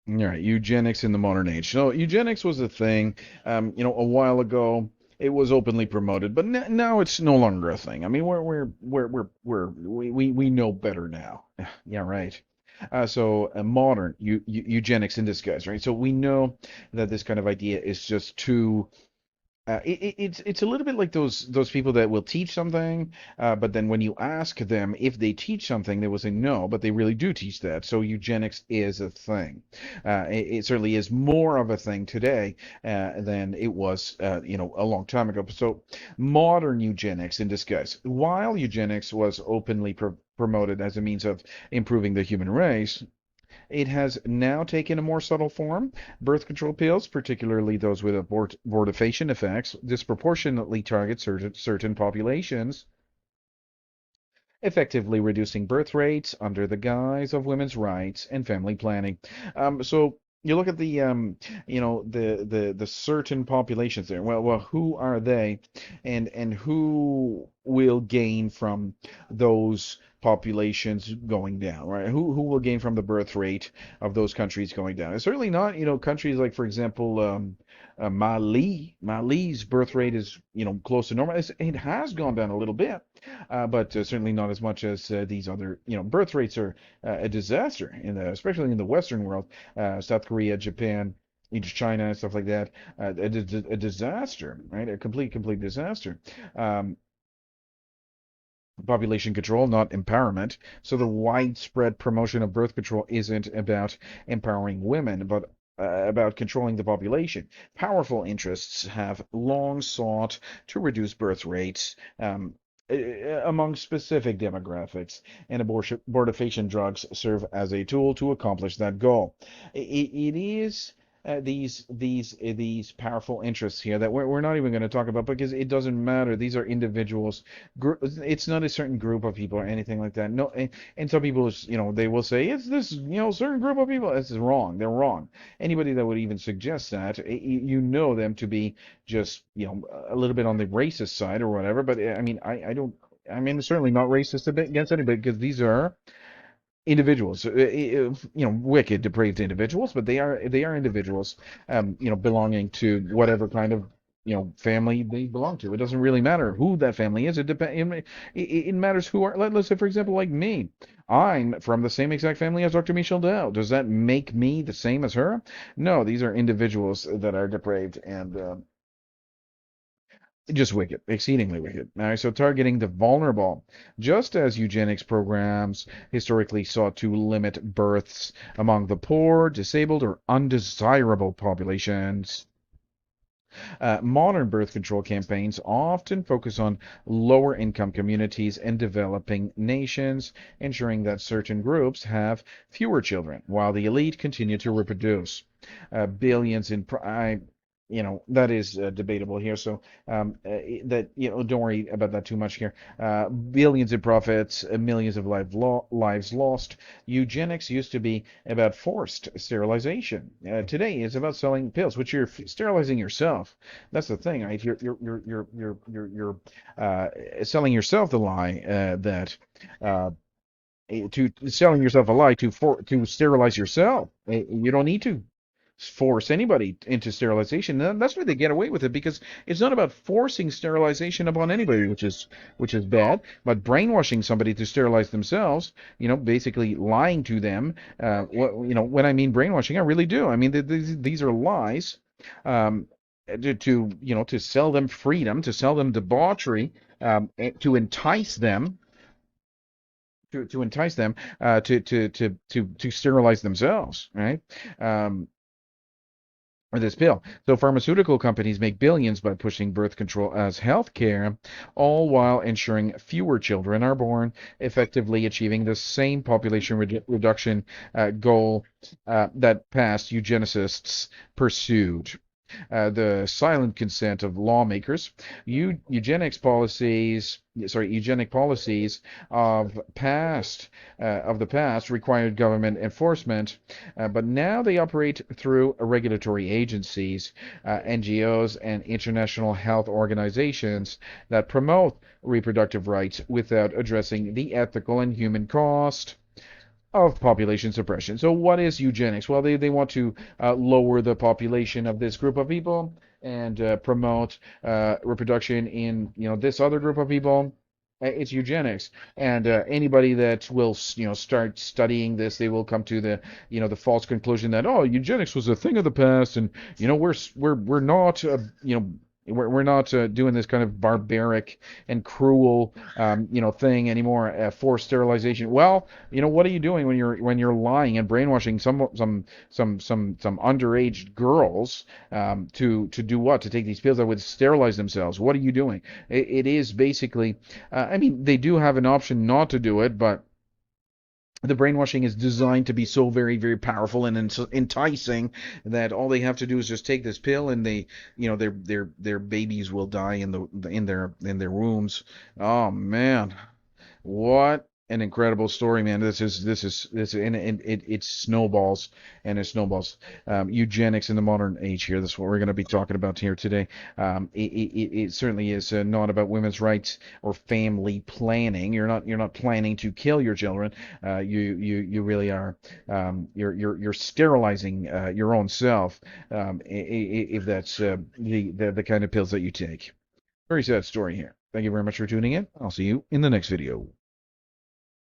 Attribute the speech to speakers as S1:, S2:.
S1: All right, eugenics in the modern age. So eugenics was a thing, a while ago. It was openly promoted, but now it's no longer a thing. I mean, we know better now. Yeah, right. So modern eugenics in disguise, right? So we know that this kind of idea is just too it's a little bit like those people that will teach something, but then when you ask them if they teach something, they will say no, but they really do teach that. So eugenics is a thing. It certainly is more of a thing today than it was, a long time ago. So modern eugenics in disguise. While eugenics was openly promoted as a means of improving the human race, it has now taken a more subtle form. Birth control pills, particularly those with abortifacient effects, disproportionately target certain populations, effectively reducing birth rates under the guise of women's rights and family planning. So you look at the certain populations there. Well, who are they, and who will gain from those populations going down, right? Who will gain from the birth rate of those countries going down? It's certainly not, countries like, for example, Mali. Mali's birth rate is, close to normal. It has gone down a little bit, but certainly not as much as these other, birth rates are a disaster especially in the Western world, South Korea, Japan, China, stuff like that, a disaster, right? A complete disaster. Um, Population control, not empowerment. So the widespread promotion of birth control isn't about empowering women, but about controlling the population. Powerful interests have long sought to reduce birth rates among specific demographics, and abortifacient drugs serve as a tool to accomplish that goal. It is these powerful interests here that we're not even going to talk about because it doesn't matter. These are individuals. It's not a certain group of people or anything like that. No, and some people, they will say it's this, certain group of people. This is wrong. They're wrong. Anybody that would even suggest that, you know them to be just, a little bit on the racist side or whatever. But I mean, I don't. I mean, certainly not racist against anybody because these are individuals, wicked, depraved individuals, but they are individuals, belonging to whatever kind of family they belong to. It doesn't really matter who that family is. It matters who are. Let's say, for example, like me. I'm from the same exact family as Dr. Michelle Dow. Does that make me the same as her? No, these are individuals that are depraved and just wicked, exceedingly wicked. All right, so targeting the vulnerable, just as eugenics programs historically sought to limit births among the poor, disabled, or undesirable populations. Modern birth control campaigns often focus on lower income communities and developing nations, ensuring that certain groups have fewer children, while the elite continue to reproduce. Billions in that is debatable here. So that don't worry about that too much here. Billions in profits, millions of lives lost. Eugenics used to be about forced sterilization. Today it's about selling pills, which you're sterilizing yourself. That's the thing, right? You're selling yourself the lie that. To selling yourself a lie to sterilize yourself. You don't need to force anybody into sterilization. And that's why they get away with it because it's not about forcing sterilization upon anybody, which is bad, but brainwashing somebody to sterilize themselves. Basically lying to them. When I mean brainwashing, I really do. I mean these are lies. Um, to sell them freedom, to sell them debauchery, to entice them to sterilize themselves, right? Um, or this pill. So pharmaceutical companies make billions by pushing birth control as healthcare, all while ensuring fewer children are born, effectively achieving the same population reduction goal that past eugenicists pursued. The silent consent of lawmakers, eugenic policies of the past required government enforcement, but now they operate through regulatory agencies, NGOs, and international health organizations that promote reproductive rights without addressing the ethical and human cost of population suppression. So what is eugenics? Well, they want to lower the population of this group of people and promote reproduction in this other group of people. It's eugenics, and anybody that will start studying this, they will come to the false conclusion that eugenics was a thing of the past, and we're not we're not doing this kind of barbaric and cruel thing anymore, forced sterilization. Well, what are you doing when you're lying and brainwashing some underage girls to do what? To take these pills that would sterilize themselves. What are you doing? It is basically, I mean, they do have an option not to do it, but the brainwashing is designed to be so very, very powerful and enticing that all they have to do is just take this pill, and their babies will die in their wombs. Oh man. What an incredible story, man! And it snowballs and it snowballs. Eugenics in the modern age here. That's what we're going to be talking about here today. It certainly is not about women's rights or family planning. You're not planning to kill your children. You really are. You're sterilizing your own self, if that's the kind of pills that you take. Very sad story here. Thank you very much for tuning in. I'll see you in the next video.